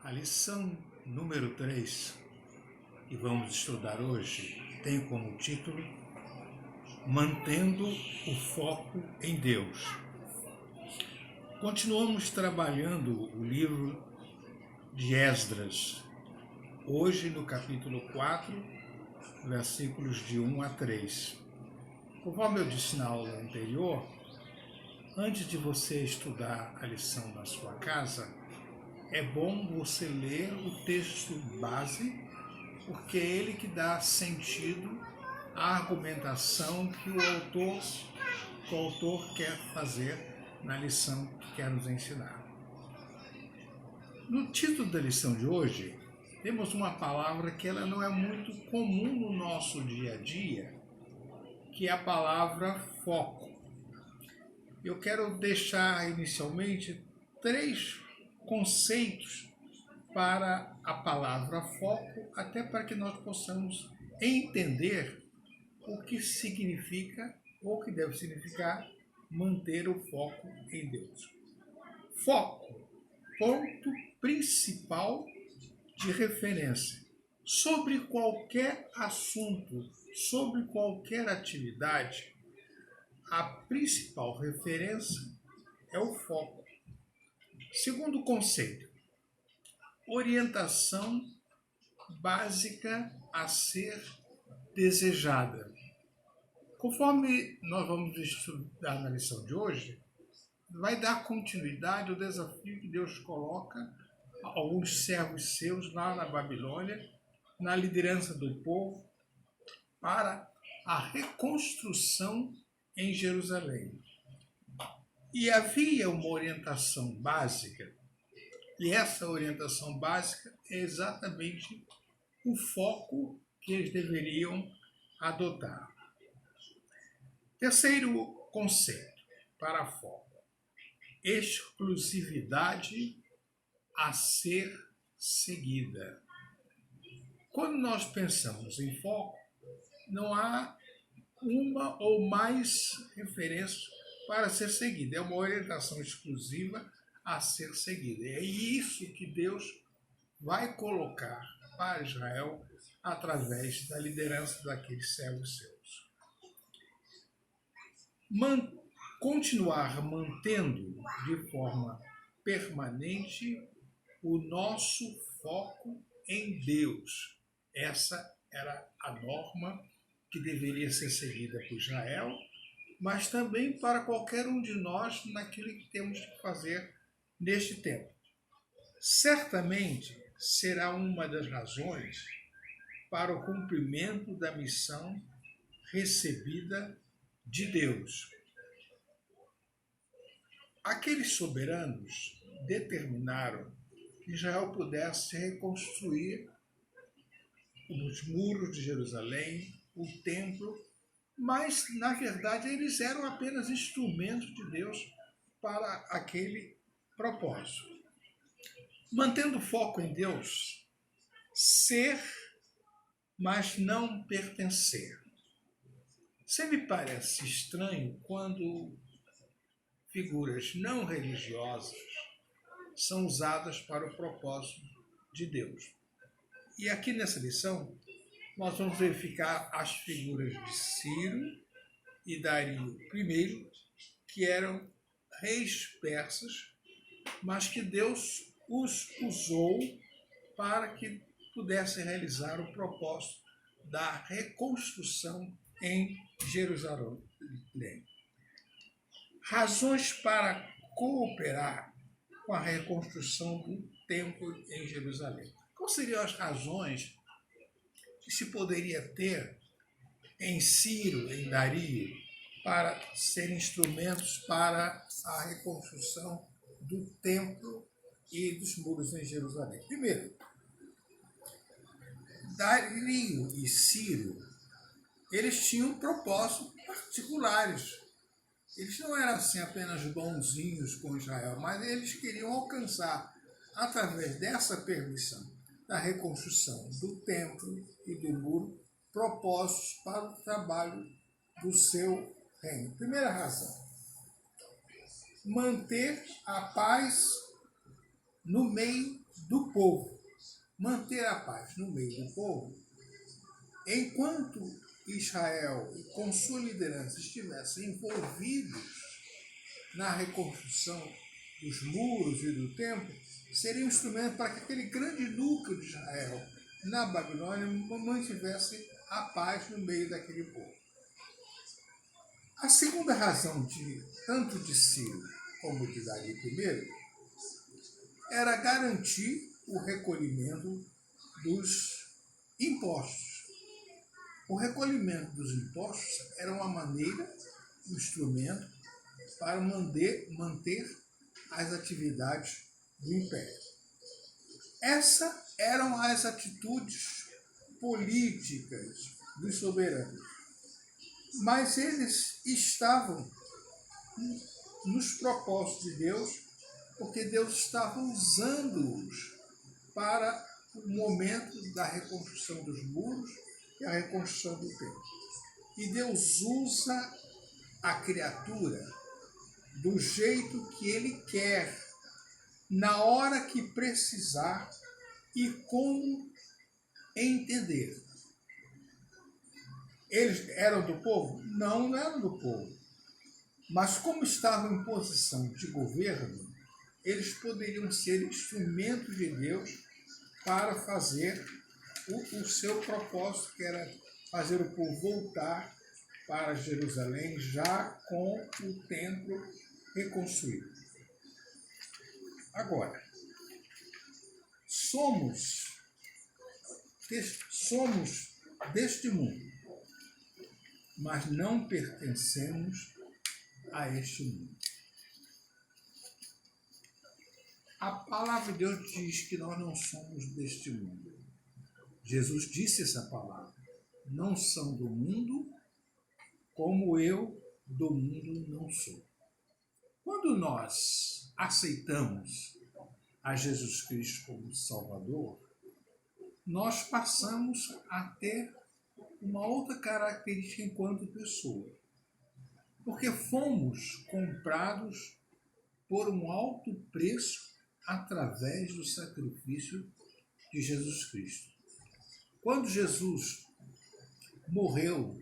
A lição número 3 que vamos estudar hoje tem como título Mantendo o Foco em Deus. Continuamos trabalhando o livro de Esdras, hoje no capítulo 4, versículos de 1 a 3. Conforme eu disse na aula anterior, antes de você estudar a lição na sua casa, é bom você ler o texto base, porque é ele que dá sentido à argumentação que o autor quer fazer na lição que quer nos ensinar. No título da lição de hoje, temos uma palavra que ela não é muito comum no nosso dia a dia, que é a palavra foco. Eu quero deixar inicialmente 3 conceitos para a palavra foco, até para que nós possamos entender o que significa ou o que deve significar manter o foco em Deus. Foco, ponto principal de referência. Sobre qualquer assunto, sobre qualquer atividade, a principal referência é o foco. Segundo conceito, orientação básica a ser desejada. Conforme nós vamos estudar na lição de hoje, vai dar continuidade ao desafio que Deus coloca a alguns servos seus lá na Babilônia, na liderança do povo, para a reconstrução em Jerusalém. E havia uma orientação básica, e essa orientação básica é exatamente o foco que eles deveriam adotar. Terceiro conceito para foco: exclusividade a ser seguida. Quando nós pensamos em foco, não há uma ou mais referências para ser seguida. É uma orientação exclusiva a ser seguida. É isso que Deus vai colocar para Israel através da liderança daqueles servos seus. Continuar mantendo de forma permanente o nosso foco em Deus. Essa era a norma que deveria ser seguida por Israel, mas também para qualquer um de nós naquilo que temos que fazer neste tempo. Certamente será uma das razões para o cumprimento da missão recebida de Deus. Aqueles soberanos determinaram que Israel pudesse reconstruir os muros de Jerusalém, o templo, mas, na verdade, eles eram apenas instrumentos de Deus para aquele propósito. Mantendo o foco em Deus, ser, mas não pertencer. Sempre parece estranho quando figuras não religiosas são usadas para o propósito de Deus. E aqui nessa lição, nós vamos verificar as figuras de Ciro e Dario I, que eram reis persas, mas que Deus os usou para que pudessem realizar o propósito da reconstrução em Jerusalém. Razões para cooperar com a reconstrução do templo em Jerusalém. Quais seriam as razões que se poderia ter em Ciro, em Dario, para serem instrumentos para a reconstrução do templo e dos muros em Jerusalém? Primeiro, Dario e Ciro, eles tinham propósitos particulares. Eles não eram assim apenas bonzinhos com Israel, mas eles queriam alcançar, através dessa permissão da reconstrução do templo e do muro, propósitos para o trabalho do seu reino. Primeira razão: manter a paz no meio do povo, manter a paz no meio do povo, enquanto Israel, com sua liderança, estivessem envolvidos na reconstrução dos muros e do templo, seria um instrumento para que aquele grande núcleo de Israel na Babilônia mantivesse a paz no meio daquele povo. A segunda razão tanto de Ciro como de Dario I era garantir o recolhimento dos impostos. O recolhimento dos impostos era uma maneira, um instrumento para manter as atividades do império. Essas eram as atitudes políticas dos soberanos. Mas eles estavam nos propósitos de Deus, porque Deus estava usando-os para o momento da reconstrução dos muros e a reconstrução do templo. E Deus usa a criatura do jeito que Ele quer, na hora que precisar e como entender. Eles eram do povo? Não eram do povo. Mas como estavam em posição de governo, eles poderiam ser instrumentos de Deus para fazer o seu propósito, que era fazer o povo voltar para Jerusalém já com o templo reconstruído. Agora, somos deste mundo, mas não pertencemos a este mundo. A palavra de Deus diz que nós não somos deste mundo. Jesus disse essa palavra. Não são do mundo, como eu do mundo não sou. Quando nós aceitamos a Jesus Cristo como Salvador, nós passamos a ter uma outra característica enquanto pessoa. Porque fomos comprados por um alto preço através do sacrifício de Jesus Cristo. Quando Jesus morreu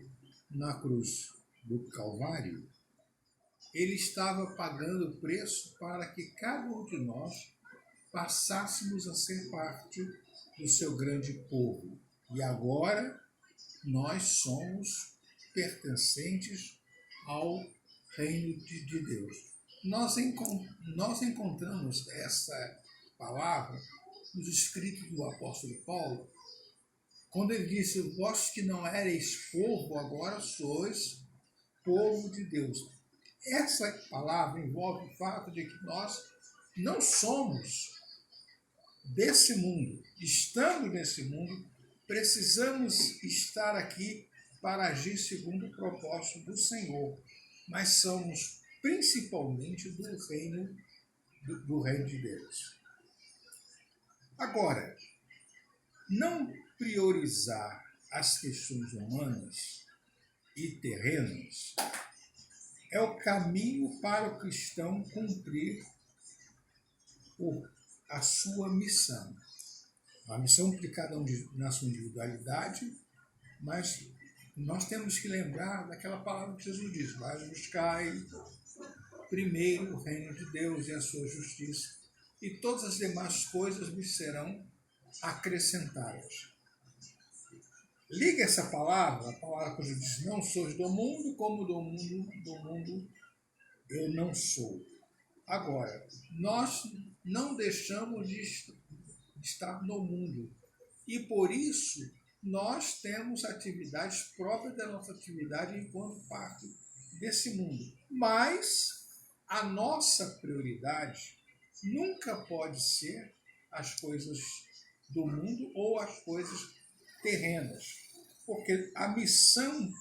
na cruz do Calvário, ele estava pagando o preço para que cada um de nós passássemos a ser parte do seu grande povo. E agora nós somos pertencentes ao reino de Deus. Nós encontramos essa palavra nos escritos do apóstolo Paulo, quando ele disse: vós que não erais povo, agora sois povo de Deus. Essa palavra envolve o fato de que nós não somos desse mundo. Estando nesse mundo, precisamos estar aqui para agir segundo o propósito do Senhor, mas somos principalmente do reino de Deus. Agora, não priorizar as questões humanas e terrenas é o caminho para o cristão cumprir a sua missão. A missão de cada um na sua individualidade, mas nós temos que lembrar daquela palavra que Jesus diz: vai buscar primeiro o reino de Deus e a sua justiça, e todas as demais coisas lhe serão acrescentadas. Liga essa palavra, a palavra que Jesus diz: não sois do mundo, como do mundo eu não sou. Agora, nós não deixamos de estar no mundo, e por isso nós temos atividades próprias da nossa atividade enquanto parte desse mundo. Mas a nossa prioridade nunca pode ser as coisas do mundo ou as coisas terrenas, porque a missão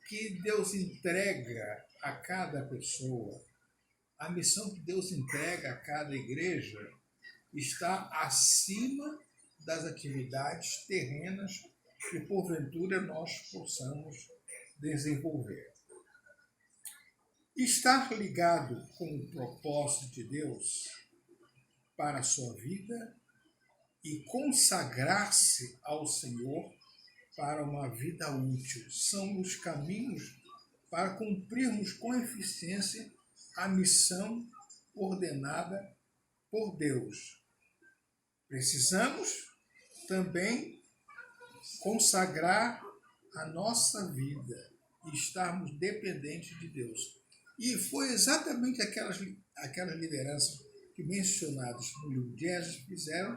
que Deus entrega a cada pessoa, a missão que Deus entrega a cada igreja, está acima das atividades terrenas que porventura nós possamos desenvolver. Estar ligado com o propósito de Deus para a sua vida e consagrar-se ao Senhor para uma vida útil. São os caminhos para cumprirmos com eficiência a missão ordenada por Deus. Precisamos também consagrar a nossa vida e estarmos dependentes de Deus. E foi exatamente aquelas lideranças que mencionadas no livro de Esdras fizeram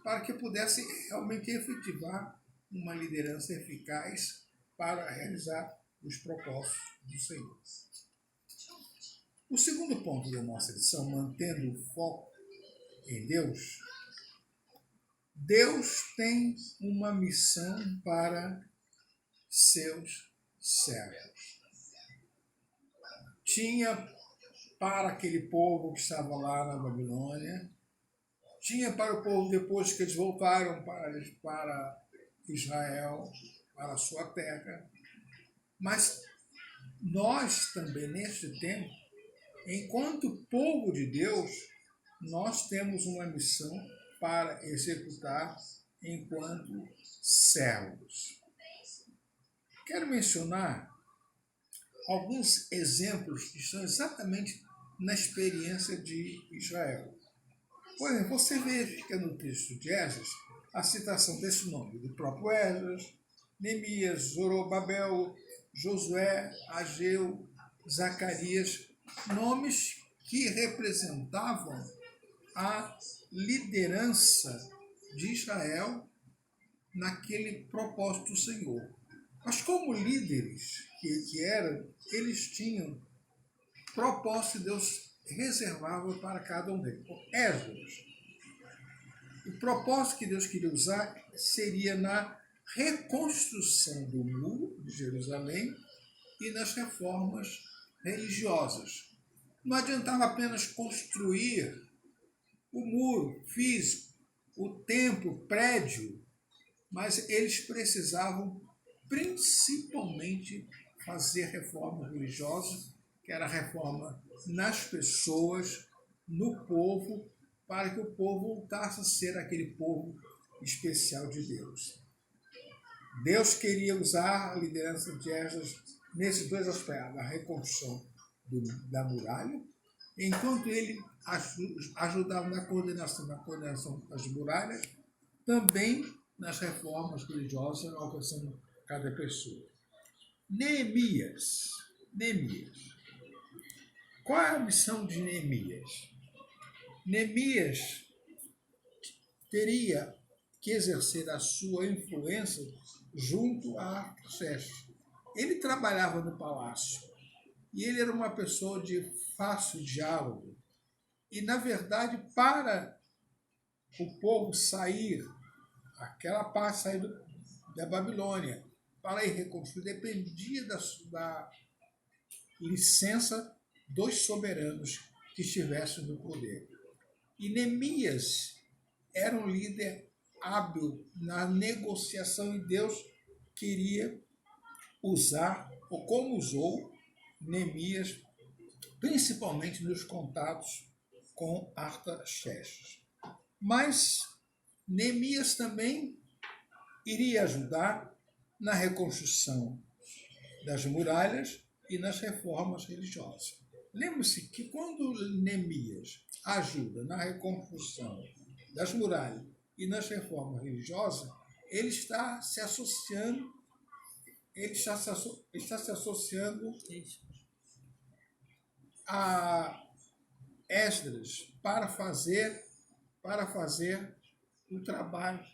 para que pudessem realmente efetivar uma liderança eficaz para realizar os propósitos do Senhor. O segundo ponto da nossa lição, mantendo o foco em Deus, Deus tem uma missão para seus servos. Tinha para aquele povo que estava lá na Babilônia, tinha para o povo depois que eles voltaram para Israel, para a sua terra, mas nós também, neste tempo, enquanto povo de Deus, nós temos uma missão para executar enquanto servos. Quero mencionar alguns exemplos que estão exatamente na experiência de Israel. Por exemplo, você verifica no texto de Esdras a citação desse nome, do próprio Esdras, Neemias, Zorobabel, Josué, Ageu, Zacarias, nomes que representavam a liderança de Israel naquele propósito do Senhor. Mas como líderes que eram, eles tinham propósito que Deus reservava para cada um deles. Esdras, o propósito que Deus queria usar seria na reconstrução do muro de Jerusalém e nas reformas religiosas. Não adiantava apenas construir o muro físico, o templo, o prédio, mas eles precisavam principalmente fazer reformas religiosas, que era a reforma nas pessoas, no povo, para que o povo voltasse a ser aquele povo especial de Deus. Deus queria usar a liderança de Esdras nesses dois aspectos, a reconstrução da muralha, enquanto ele ajudava na coordenação das muralhas, também nas reformas religiosas, alcançando cada pessoa. Neemias. Qual é a missão de Neemias? Neemias teria que exercer a sua influência junto a Artaxerxes. Ele trabalhava no palácio e ele era uma pessoa de fácil diálogo. E, na verdade, para o povo sair, aquela parte sair da Babilônia, para ir reconstruir, dependia da licença dos soberanos que estivessem no poder. E Neemias era um líder hábil na negociação e Deus queria usar, ou como usou, Neemias, principalmente nos contatos com Artaxerxes. Mas Neemias também iria ajudar na reconstrução das muralhas e nas reformas religiosas. Lembre-se que quando Neemias ajuda na reconstrução das muralhas e nas reformas religiosas, ele está se associando a Esdras para fazer o trabalho.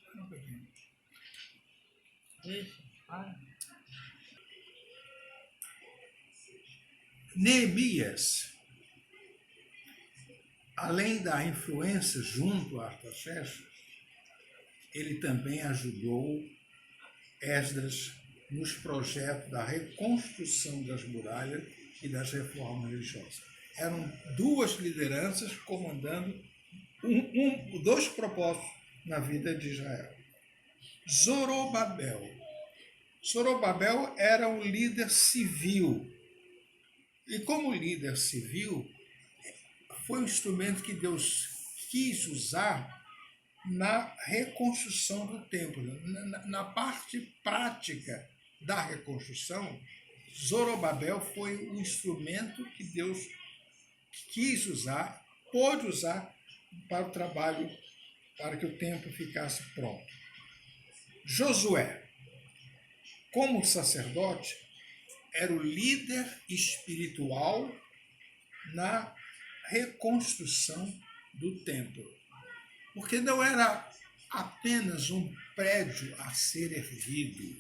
Neemias, além da influência junto a Artaxerxes, ele também ajudou Esdras nos projetos da reconstrução das muralhas e das reformas religiosas. Eram duas lideranças comandando dois propósitos na vida de Israel. Zorobabel era um líder civil. E como líder civil, foi um instrumento que Deus quis usar na reconstrução do templo. Na parte prática da reconstrução, Zorobabel foi um instrumento que Deus quis usar, pôde usar para o trabalho, para que o templo ficasse pronto. Josué, como sacerdote, era o líder espiritual na reconstrução do templo. Porque não era apenas um prédio a ser erguido.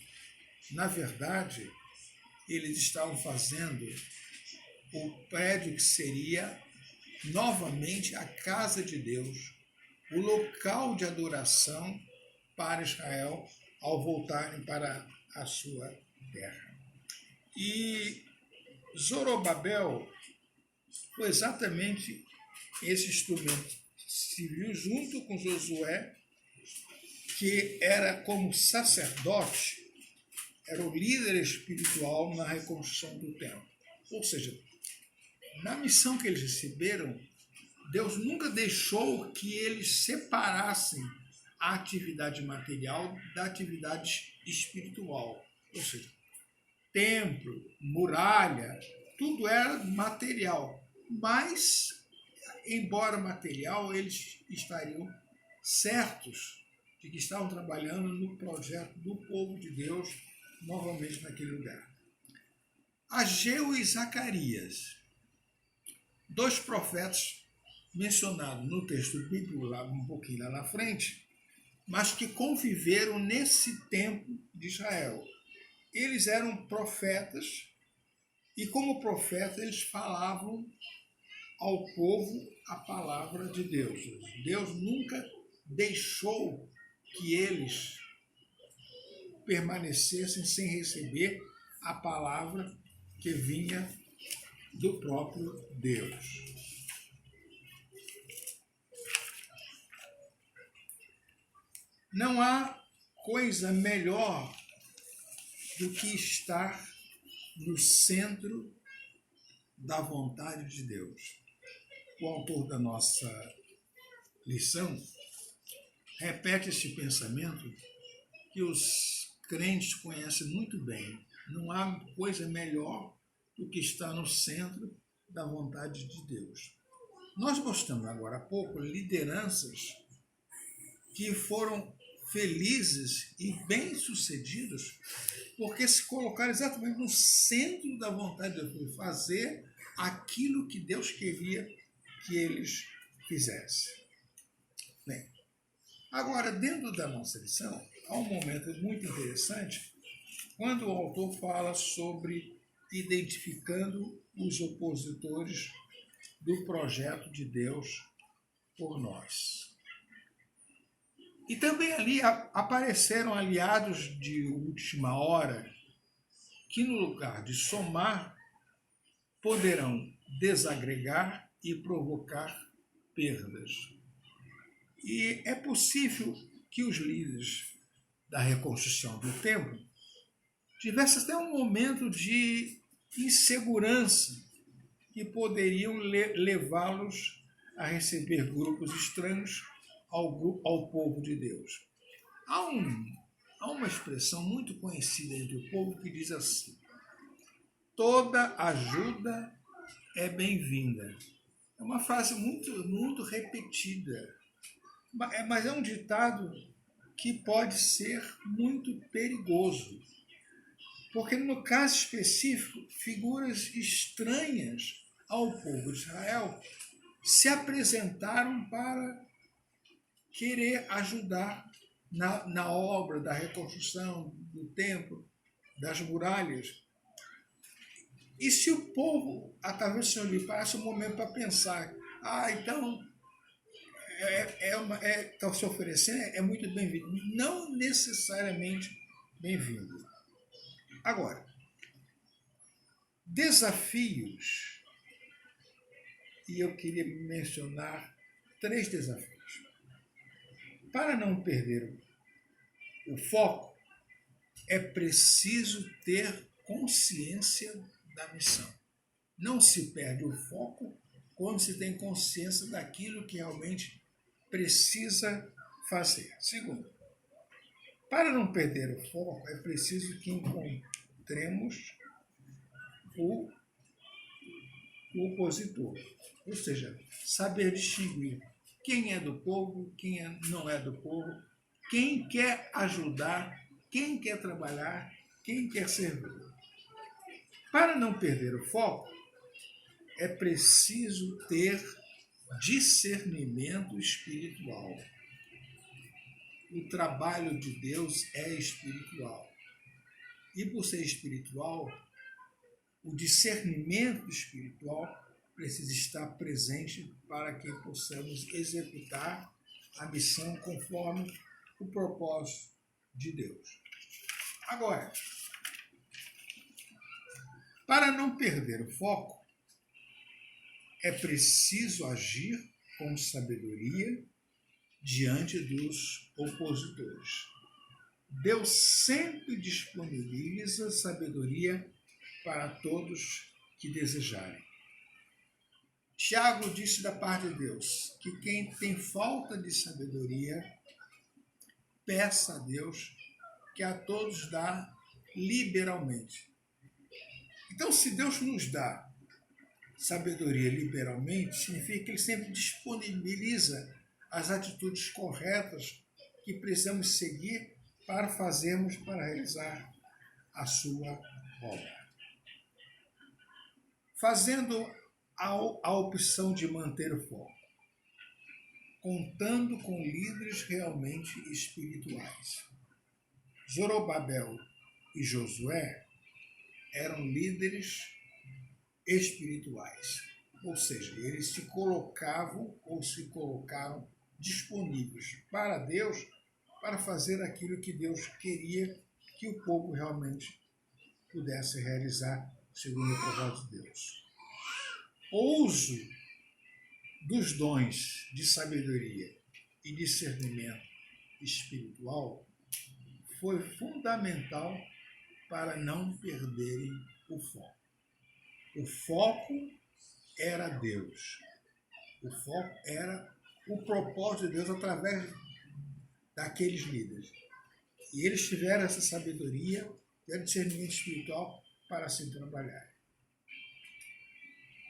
Na verdade, eles estavam fazendo o prédio que seria novamente a casa de Deus, o local de adoração para Israel ao voltarem para a sua terra. E Zorobabel foi exatamente esse instrumento civil, junto com Josué, que era como sacerdote, era o líder espiritual na reconstrução do templo. Ou seja, na missão que eles receberam, Deus nunca deixou que eles separassem a atividade material da atividade espiritual. Ou seja, templo, muralha, tudo era material. Mas, embora material, eles estariam certos de que estavam trabalhando no projeto do povo de Deus novamente naquele lugar. Ageu e Zacarias, dois profetas mencionados no texto bíblico, lá, um pouquinho lá na frente, mas que conviveram nesse tempo de Israel. Eles eram profetas e, como profetas, eles falavam ao povo a palavra de Deus. Deus nunca deixou que eles permanecessem sem receber a palavra que vinha do próprio Deus. Não há coisa melhor do que estar no centro da vontade de Deus. O autor da nossa lição repete este pensamento que os crentes conhecem muito bem. Não há coisa melhor do que estar no centro da vontade de Deus. Nós mostramos agora há pouco lideranças que foram felizes e bem-sucedidos porque se colocaram exatamente no centro da vontade de Deus, fazer aquilo que Deus queria que eles fizessem. Bem, agora, dentro da nossa lição, há um momento muito interessante quando o autor fala sobre identificando os opositores do projeto de Deus por nós. E também ali apareceram aliados de última hora que, no lugar de somar, poderão desagregar e provocar perdas. E é possível que os líderes da reconstrução do templo tivessem até um momento de insegurança que poderiam levá-los a receber grupos estranhos ao povo de Deus. Há uma expressão muito conhecida entre o povo que diz assim: toda ajuda é bem-vinda. É uma frase muito repetida, mas é um ditado que pode ser muito perigoso, porque no caso específico, figuras estranhas ao povo de Israel se apresentaram para querer ajudar na obra da reconstrução do templo, das muralhas. E se o povo, atravessando ali, passa um momento para pensar, então está se oferecendo, é muito bem-vindo. Não necessariamente bem-vindo. Agora, desafios, e eu queria mencionar 3 desafios. Para não perder o foco, é preciso ter consciência da missão. Não se perde o foco quando se tem consciência daquilo que realmente precisa fazer. Segundo, para não perder o foco, é preciso que encontremos o opositor. Ou seja, saber distinguir quem é do povo, quem não é do povo, quem quer ajudar, quem quer trabalhar, quem quer servir. Para não perder o foco, é preciso ter discernimento espiritual. O trabalho de Deus é espiritual. E por ser espiritual, o discernimento espiritual precisa estar presente para que possamos executar a missão conforme o propósito de Deus. Agora, para não perder o foco, é preciso agir com sabedoria diante dos opositores. Deus sempre disponibiliza sabedoria para todos que desejarem. Tiago disse da parte de Deus que quem tem falta de sabedoria, peça a Deus que a todos dá liberalmente. Então, se Deus nos dá sabedoria liberalmente, significa que Ele sempre disponibiliza as atitudes corretas que precisamos seguir para fazermos, para realizar a sua obra. Fazendo a opção de manter o foco, contando com líderes realmente espirituais. Zorobabel e Josué eram líderes espirituais, ou seja, eles se colocavam ou se colocaram disponíveis para Deus para fazer aquilo que Deus queria que o povo realmente pudesse realizar segundo o propósito de Deus. O uso dos dons de sabedoria e discernimento espiritual foi fundamental para não perderem o foco. O foco era Deus. O foco era o propósito de Deus através daqueles líderes. E eles tiveram essa sabedoria e discernimento espiritual para assim trabalhar.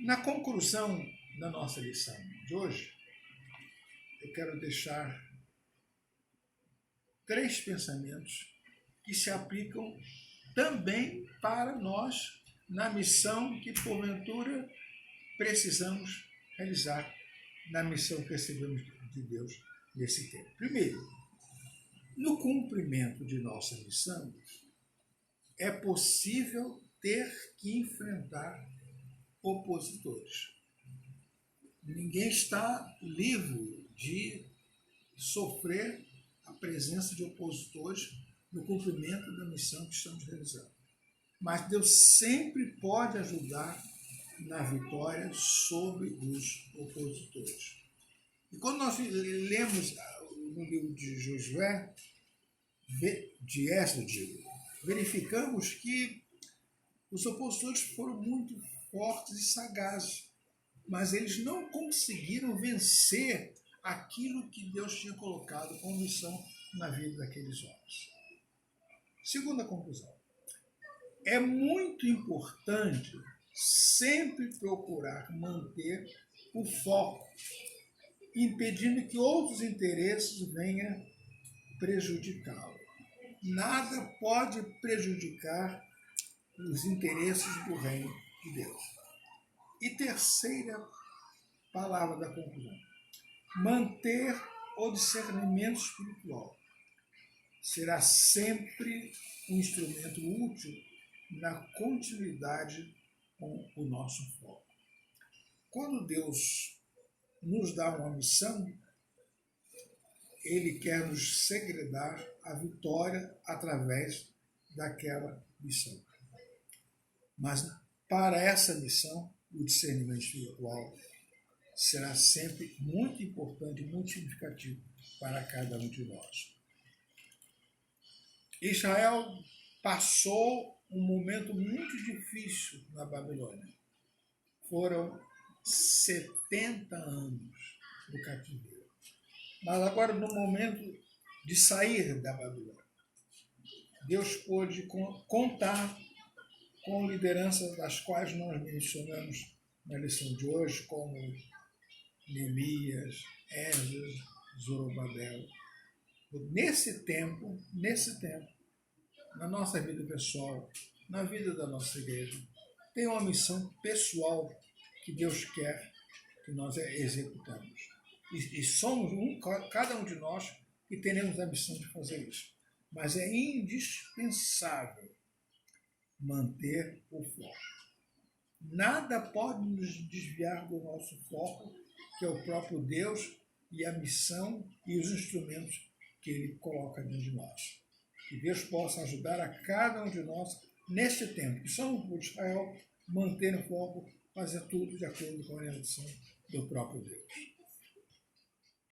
Na conclusão da nossa lição de hoje, eu quero deixar 3 pensamentos que se aplicam também para nós na missão que, porventura, precisamos realizar na missão que recebemos de Deus nesse tempo. Primeiro, no cumprimento de nossa missão, é possível ter que enfrentar opositores. Ninguém está livre de sofrer a presença de opositores no cumprimento da missão que estamos realizando. Mas Deus sempre pode ajudar na vitória sobre os opositores. E quando nós lemos no livro de Josué, de Esdras, verificamos que os opositores foram muito fortes e sagazes, mas eles não conseguiram vencer aquilo que Deus tinha colocado como missão na vida daqueles homens. Segunda conclusão. É muito importante sempre procurar manter o foco, impedindo que outros interesses venham prejudicá-lo. Nada pode prejudicar os interesses do reino de Deus. E terceira palavra da conclusão. Manter o discernimento espiritual será sempre um instrumento útil na continuidade com o nosso foco. Quando Deus nos dá uma missão, Ele quer nos segredar a vitória através daquela missão. Mas para essa missão, o discernimento espiritual será sempre muito importante, muito significativo para cada um de nós. Israel passou um momento muito difícil na Babilônia. Foram 70 anos no cativeiro. Mas agora, no momento de sair da Babilônia, Deus pôde contar com lideranças das quais nós mencionamos na lição de hoje, como Neemias, Esdras, Zorobabel. Nesse tempo, na nossa vida pessoal, na vida da nossa igreja, tem uma missão pessoal que Deus quer que nós executamos. E somos cada um de nós que teremos a missão de fazer isso. Mas é indispensável manter o foco. Nada pode nos desviar do nosso foco, que é o próprio Deus e a missão e os instrumentos que Ele coloca dentro de nós. Que Deus possa ajudar a cada um de nós, neste tempo, que somos o povo de Israel, manter o foco, fazer tudo de acordo com a orientação do próprio Deus.